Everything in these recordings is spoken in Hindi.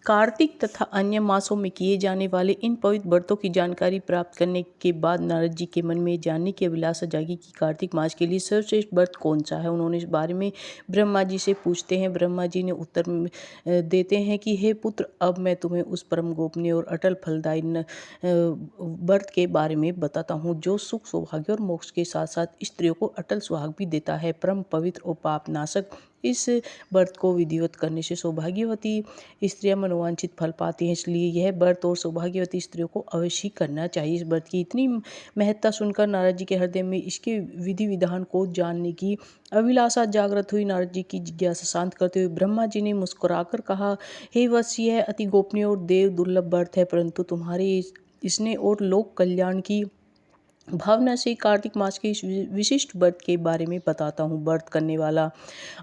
कार्तिक तथा अन्य मासों में किए जाने वाले इन पवित्र व्रतों की जानकारी प्राप्त करने के बाद नारद जी के मन में जानने की अभिलाषा जागी कि कार्तिक मास के लिए सर्वश्रेष्ठ व्रत कौन सा है। उन्होंने इस बारे में ब्रह्मा जी से पूछते हैं। ब्रह्मा जी ने उत्तर देते हैं कि हे पुत्र, अब मैं तुम्हें उस परम गोपनीय और अटल फलदायी व्रत के बारे में बताता हूँ जो सुख, सौभाग्य और मोक्ष के साथ साथ स्त्रियों को अटल सुहाग भी देता है। परम पवित्र और पाप नाशक इस व्रत को विधिवत करने से सौभाग्यवती स्त्रियां मनोवांछित फल पाती हैं, इसलिए यह व्रत और सौभाग्यवती स्त्रियों को अवश्य करना चाहिए। इस व्रत की इतनी महत्ता सुनकर नारद जी के हृदय में इसके विधि विधान को जानने की अभिलाषा जागृत हुई। नारद जी की जिज्ञासा शांत करते हुए ब्रह्मा जी ने मुस्कुराकर कहा, हे वत्स, यह अति गोपनीय और देव दुर्लभ व्रत है, परंतु तुम्हारे इसने और लोक कल्याण की भावना से कार्तिक मास के इस विशिष्ट व्रत के बारे में बताता हूँ। व्रत करने वाला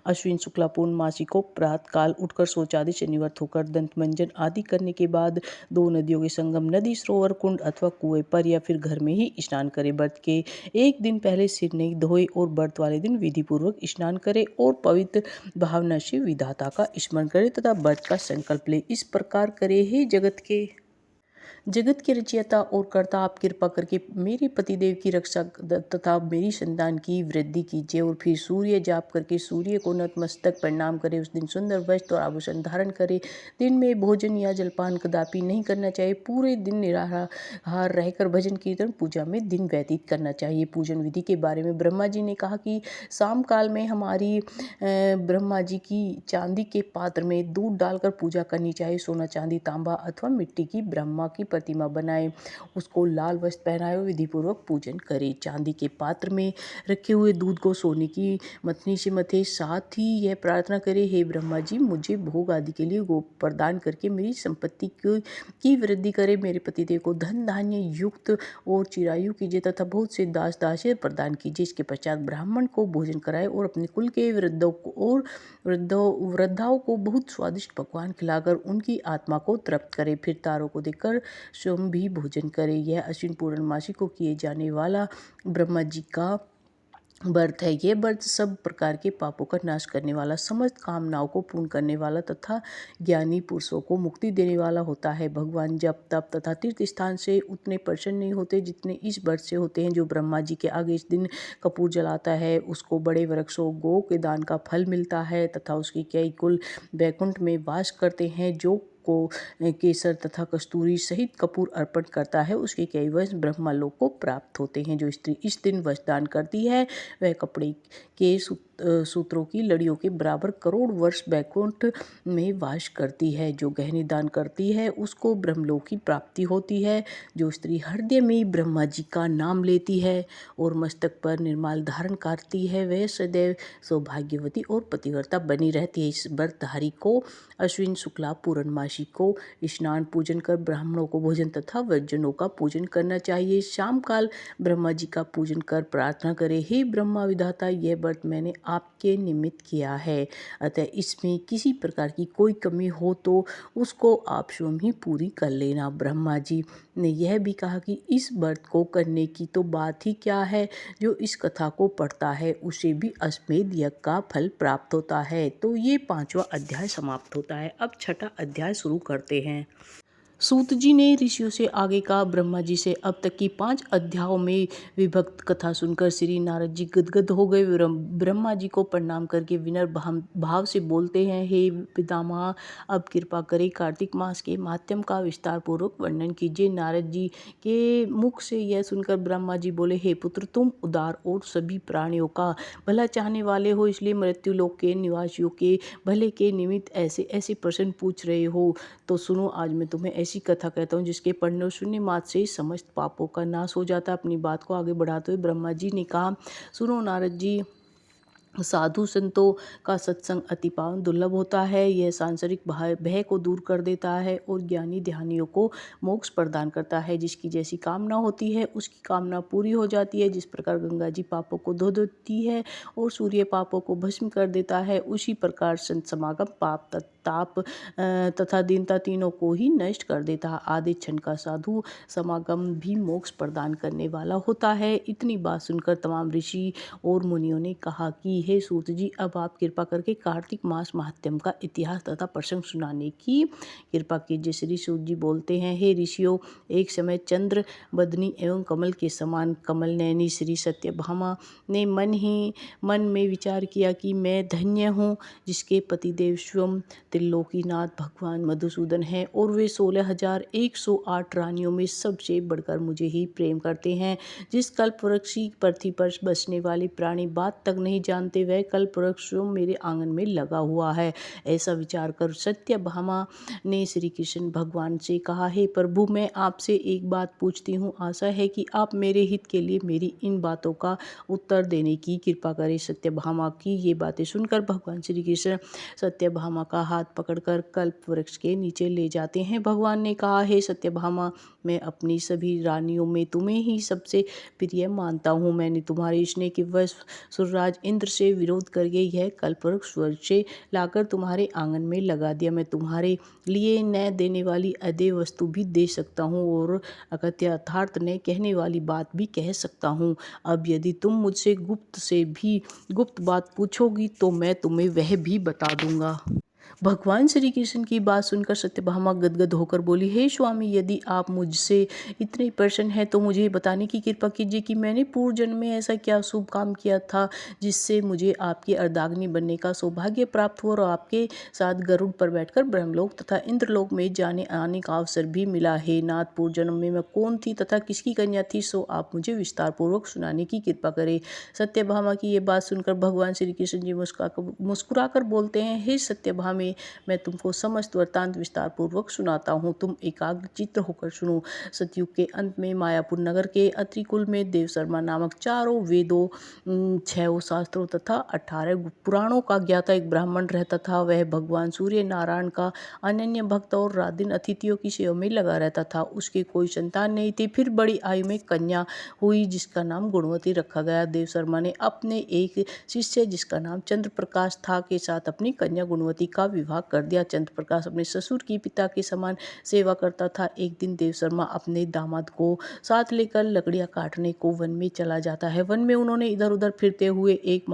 अश्विन शुक्ला पूर्णमासी को प्रातः काल उठकर शौचादि से निवृत्त होकर दंत मंजन आदि करने के बाद 2 नदियों के संगम, नदी, सरोवर, कुंड अथवा कुएं पर या फिर घर में ही स्नान करे। व्रत के एक दिन पहले सिर नहीं धोए और व्रत वाले दिन विधि पूर्वक स्नान करे और पवित्र भावना से विधाता का स्मरण करे तथा व्रत का संकल्प ले। इस प्रकार करे, हे जगत के रचयिता और कर्ता, आप कृपा करके मेरे पतिदेव की रक्षा तथा मेरी संतान की वृद्धि कीजिए। और फिर सूर्य जाप करके सूर्य को नतमस्तक प्रणाम करे। उस दिन सुंदर वस्त्र और आभूषण धारण करे। दिन में भोजन या जलपान कदापि नहीं करना चाहिए। पूरे दिन निराहार रहकर भजन कीर्तन पूजा में दिन व्यतीत करना चाहिए। पूजन विधि के बारे में ब्रह्मा जी ने कहा कि शाम काल में हमारी ब्रह्मा जी की चांदी के पात्र में दूध डालकर पूजा करनी चाहिए। सोना, चांदी, तांबा अथवा मिट्टी की ब्रह्मा की प्रतिमा बनाए, उसको लाल वस्त्र पहनाए और विधि पूर्वक पूजन करे। चांदी के पात्र में रखे हुए दूध को सोने की मथनी से मथे, साथ ही यह प्रार्थना करे, हे ब्रह्मा जी, मुझे भोग आदि के लिए गोप प्रदान करके मेरी संपत्ति की वृद्धि करे। मेरे पतिदेव को धन धान्य युक्त और चिरायु कीजिए तथा बहुत से दास दासी प्रदान कीजिए। इसके पश्चात ब्राह्मण को भोजन कराए और अपने कुल के वृद्धाओं को बहुत स्वादिष्ट पकवान खिलाकर उनकी आत्मा को तृप्त करे। फिर तारों को देखकर स्वयं भी भोजन करे। यह अश्विन पूर्णमासी को किए जाने वाला ब्रह्मा जी का व्रत है। यह व्रत सब प्रकार के पापों का नाश करने वाला, समस्त कामनाओं को पूर्ण करने वाला तथा ज्ञानी पुरुषों को मुक्ति देने वाला होता है। भगवान जप, तप तथा तीर्थ स्थान से उतने प्रसन्न नहीं होते जितने इस व्रत से होते हैं। जो ब्रह्मा जी के आगे इस दिन कपूर जलाता है उसको बड़े वृक्षों, गौ के दान का फल मिलता है तथा उसके कई कुल वैकुंठ में वास करते हैं। जो को केसर तथा कस्तूरी सहित कपूर अर्पण करता है उसके कई वंश ब्रह्मलोक को प्राप्त होते हैं। जो स्त्री इस दिन वस्त्रदान करती है वह कपड़े के सूत्रों की लड़ियों के बराबर करोड़ वर्ष वैकुंठ में वास करती है। जो गहने दान करती है उसको ब्रह्मलोक की प्राप्ति होती है। जो स्त्री हृदय में ब्रह्मा जी का नाम लेती है और मस्तक पर निर्माल धारण करती है वह सदैव सौभाग्यवती और पतिव्रता बनी रहती है। इस व्रतधारी को अश्विन शुक्ला पूर्णमासी को स्नान पूजन कर ब्राह्मणों को भोजन तथा वैजनों का पूजन करना चाहिए। शाम काल ब्रह्मा जी का पूजन कर प्रार्थना करें, हे ब्रह्मा विधाता, यह व्रत मैंने आपके निमित्त किया है, अतः इसमें किसी प्रकार की कोई कमी हो तो उसको आप स्वयं ही पूरी कर लेना। ब्रह्मा जी ने यह भी कहा कि इस व्रत को करने की तो बात ही क्या है, जो इस कथा को पढ़ता है उसे भी अश्वमेध यज्ञ का फल प्राप्त होता है। तो ये 5वां अध्याय समाप्त होता है। अब 6ठा अध्याय शुरू करते हैं। सूत जी ने ऋषियों से आगे कहा, ब्रह्मा जी से अब तक की 5 अध्यायों में विभक्त कथा सुनकर श्री नारद जी गदगद हो गए। ब्रह्मा जी को प्रणाम करके विनम्र भाव से बोलते हैं, हे पितामह, अब कृपा करें कार्तिक मास के माध्यम का विस्तार पूर्वक वर्णन कीजिए। नारद जी के मुख से यह सुनकर ब्रह्मा जी बोले, हे पुत्र, तुम उदार और सभी प्राणियों का भला चाहने वाले हो, इसलिए मृत्यु लोक के निवासियों के भले के निमित्त ऐसे ऐसे प्रश्न पूछ रहे हो। तो सुनो, आज मैं तुम्हें ऐसी कथा कहता हूँ जिसके पढ़ने और सुनने मात्र से समस्त पापों का नाश हो जाता है। अपनी बात को आगे बढ़ाते हुए ब्रह्मा जी ने कहा, सुनो नारद जी, साधु संतों का सत्संग अति पावन दुर्लभ होता है। यह सांसारिक भय को दूर कर देता है और ज्ञानी ध्यानियों को मोक्ष प्रदान करता है। जिसकी जैसी कामना होती है उसकी कामना पूरी हो जाती है। जिस प्रकार गंगा जी पापों को धो देती है और सूर्य पापों को भस्म कर देता है, उसी प्रकार संत समागम पाप ताप तथा दीनता तीनों को ही नष्ट कर देता है। आधे क्षण का साधु समागम भी मोक्ष प्रदान करने वाला होता है। इतनी बात सुनकर तमाम ऋषि और मुनियों ने कहा कि हे सूत जी, अब आप कृपा करके कार्तिक मास महात्म्य का इतिहास तथा प्रसंग सुनाने की कृपा कीजिए। श्री सूत जी बोलते हैं, हे ऋषियों, एक समय चंद्र बदनी एवं कमल के समान कमल नयनी श्री सत्यभामा ने मन में विचार किया कि मैं धन्य हूँ जिसके पतिदेव स्वयं त्रिलोकीनाथ भगवान मधुसूदन हैं और वे 16,108 रानियों में सबसे बढ़कर मुझे ही प्रेम करते हैं। जिस कल्पवृक्ष की पृथ्वी पर बसने वाले प्राणी बात तक नहीं जानते, वह कल्पवृक्ष स्वयं मेरे आंगन में लगा हुआ है। ऐसा विचार कर सत्यभामा ने श्री कृष्ण भगवान से कहा, हे प्रभु, मैं आपसे एक बात पूछती हूँ। आशा है कि आप मेरे हित के लिए मेरी इन बातों का उत्तर देने की कृपा करें। सत्यभामा की ये बातें सुनकर भगवान श्री कृष्ण सत्यभामा का हाथ पकड़कर कल्प वृक्ष के नीचे ले जाते हैं। भगवान ने कहा, हे सत्यभामा, मैं अपनी सभी रानियों में तुम्हें ही सबसे प्रिय मानता हूँ। मैंने तुम्हारे स्नेह के वश सुरराज इंद्र से विरोध करके यह कल्पवृक्ष स्वर्ग से लाकर तुम्हारे आंगन में लगा दिया। मैं तुम्हारे लिए न देने वाली अदेय वस्तु भी दे सकता हूँ और अकथ्य यथार्थ न कहने वाली बात भी कह सकता हूँ। अब यदि तुम मुझसे गुप्त बात पूछोगी तो मैं तुम्हें वह भी बता दूंगा। भगवान श्री कृष्ण की बात सुनकर सत्यभामा गदगद होकर बोली, हे स्वामी, यदि आप मुझसे इतने प्रसन्न हैं तो मुझे बताने की कृपा कीजिए कि मैंने पूर्व जन्म में ऐसा क्या शुभ काम किया था जिससे मुझे आपकी अर्धांगिनी बनने का सौभाग्य प्राप्त हुआ और आपके साथ गरुड़ पर बैठकर ब्रह्मलोक तथा इंद्रलोक में जाने आने का अवसर भी मिला। हे नाथ, पूर्व जन्म में मैं कौन थी तथा किसकी कन्या थी, सो आप मुझे विस्तार पूर्वक सुनाने की कृपा करें। सत्यभामा की ये बात सुनकर भगवान श्री कृष्ण जी मुस्कुराकर बोलते हैं, हे सत्यभामे, मैं तुमको समस्त वृत्तांत विस्तार पूर्वक सुनाता हूँ। तुम एकाग्र चित्त होकर सुनो। सतयुग के अंत में मायापुर नगर के अत्रिकुल में देवशर्मा नामक 4 वेदों, 6 शास्त्रों तथा 18 पुराणों का ज्ञाता एक ब्राह्मण रहता था। वह भगवान सूर्य नारायण का अनन्य भक्त और रात दिन अतिथियों की सेवा में लगा रहता था। उसके कोई संतान नहीं थी। फिर बड़ी आयु में कन्या हुई जिसका नाम गुणवती रखा गया। देवशर्मा ने अपने एक शिष्य जिसका नाम चंद्र प्रकाश था के साथ अपनी कन्या गुणवती का विवाह कर दिया। चंद्र प्रकाश अपने ससुर की पिता के समान सेवा करता था। एक दिन देवशर्मा अपने दामाद को साथ लेकर लकड़ियां काटने को वन में चला जाता है। वन में उन्होंने इधर उधर फिरते हुए एक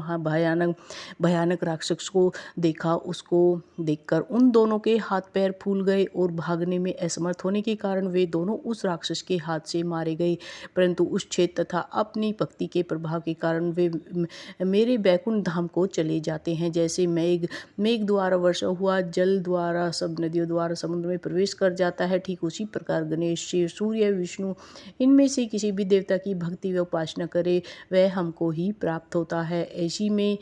भयानक राक्षस को देखा। उसको देखकर उन दोनों के हाथ पैर फूल गए और भागने में असमर्थ होने के कारण वे दोनों उस राक्षस के हाथ से मारे गए। परंतु उस क्षेत्र तथा अपनी भक्ति के प्रभाव के कारण वे मेरे बैकुंठ धाम को चले जाते हैं। जैसे मेघ द्वारा वर्षा हुआ जल द्वारा सब नदियों द्वारा समुद्र में प्रवेश कर जाता है, ठीक उसी प्रकार गणेश, शिव, सूर्य, विष्णु, इनमें से किसी भी देवता की भक्ति व उपासना करे वह हमको ही प्राप्त होता है। ऐसी में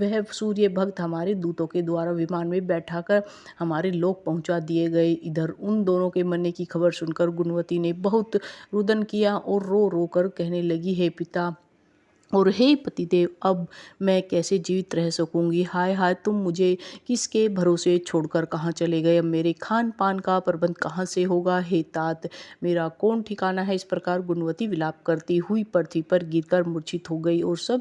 वह सूर्य भक्त हमारे दूतों के द्वारा विमान में बैठाकर हमारे लोक पहुंचा दिए गए। इधर उन दोनों के मरने की खबर सुनकर गुणवती ने बहुत रुदन किया और रो रो कर कहने लगी, हे पिता और हे पतिदेव, अब मैं कैसे जीवित रह सकूंगी। हाय हाय, तुम मुझे किसके भरोसे छोड़कर कहाँ चले गए। अब मेरे खान पान का प्रबंध कहाँ से होगा। हे तात, मेरा कौन ठिकाना है। इस प्रकार गुणवती विलाप करती हुई पृथ्वी पर गिरकर मूर्छित हो गई और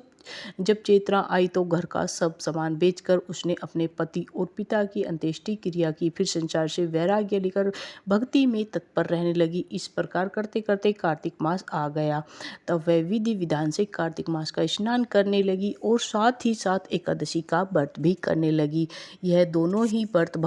जब चेतना आई तो घर का सब सामान बेचकर उसने अपने पति और पिता की अंत्येष्टि क्रिया की। फिर संसार से वैराग्य लेकर भक्ति में तत्पर रहने लगी। इस प्रकार करते करते कार्तिक मास आ गया। तब वह विधि विधान से कार्तिक मास का स्नान करने लगी और साथ ही साथ एकादशी का व्रत भी करने लगी। यह दोनों ही व्रत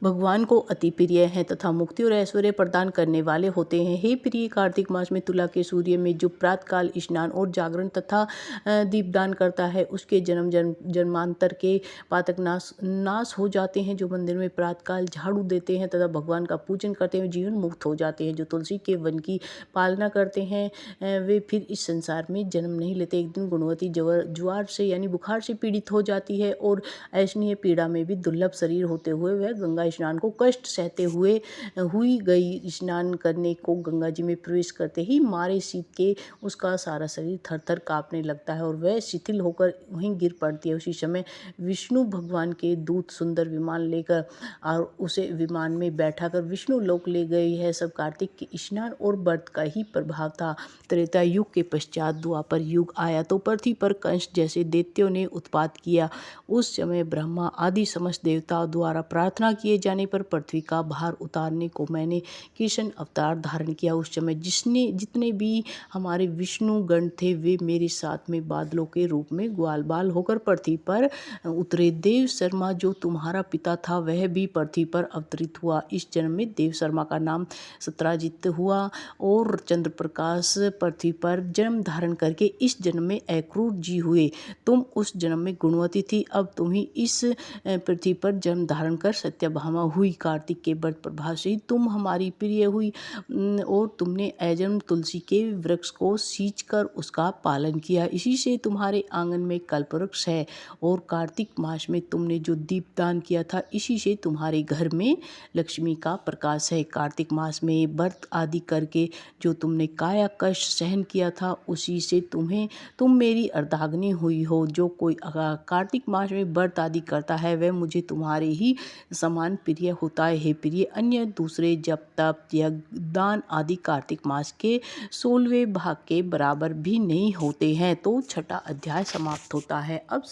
भगवान को अति प्रिय हैं तथा मुक्ति और ऐश्वर्य प्रदान करने वाले होते हैं। हे प्रिय, कार्तिक मास में तुला के सूर्य में जो प्रातःकाल स्नान और जागरण तथा दीपदान करता है उसके जन्मांतर के पातक नाश हो जाते हैं। जो मंदिर में प्रातःकाल झाड़ू देते हैं तथा भगवान का पूजन करते हैं जीवन मुक्त हो जाते हैं। जो तुलसी के वन की पालना करते हैं वे फिर इस संसार में जन्म नहीं लेते। एक दिन गुणवती ज्वार से यानी बुखार से पीड़ित हो जाती है और ऐसनीय पीड़ा में भी दुर्लभ शरीर होते हुए वह गंगा स्नान को कष्ट सहते हुए हुई गई। स्नान करने को गंगा जी में प्रवेश करते ही मारे शीत के उसका सारा शरीर थर थर काँपने लगता है और वह शिथिल होकर वहीं गिर पड़ती है। उसी समय विष्णु भगवान के दूत सुंदर विमान लेकर और उसे विमान में बैठा कर विष्णु लोक ले गए। यह सब कार्तिक के स्नान और व्रत का ही प्रभाव था। त्रेता युग के पश्चात द्वापर युग आया तो पृथ्वी पर कंस जैसे दैत्यों ने उत्पात किया। उस समय ब्रह्मा आदि समस्त देवताओं द्वारा प्रार्थना किए जाने पर पृथ्वी का भार उतारने को मैंने कृष्ण अवतार धारण किया। उस समय जितने भी हमारे विष्णु गण थे वे मेरे साथ में बादलों के रूप में ग्वाल बाल होकर पृथ्वी पर उतरे। देव शर्मा जो तुम्हारा पिता था वह भी पृथ्वी पर अवतरित हुआ। इस जन्म में देव शर्मा का नाम सत्राजित हुआ और चंद्र प्रकाश पृथ्वी पर जन्म धारण करके इस जन्म में अक्रूर जी हुए। तुम उस जन्म में गुणवती थी, अब तुम ही इस पृथ्वी पर जन्म धारण कर सत्यभामा हुई। कार्तिक के व्रत प्रभाव से तुम हमारी प्रिय हुई और तुमने अजन्म तुलसी के वृक्ष को सींच कर उसका पालन किया। इसी से तुम्हारे आंगन में कल्पवृक्ष है और कार्तिक मास में तुमने जो दीपदान किया था इसी से तुम्हारे घर में लक्ष्मी का प्रकाश है। कार्तिक मास में व्रत आदि करके जो तुमने काया कष्ट सहन किया था उसी से तुम मेरी अर्धांगिनी हुई हो। जो कोई कार्तिक मास में व्रत आदि करता है वह मुझे तुम्हारे ही समान प्रिय होता है। हे प्रिय, अन्य दूसरे जप तप यज्ञ दान आदि कार्तिक मास के 16वें भाग के बराबर भी नहीं होते हैं। तो छठा अध्याय समाप्त होता है। अब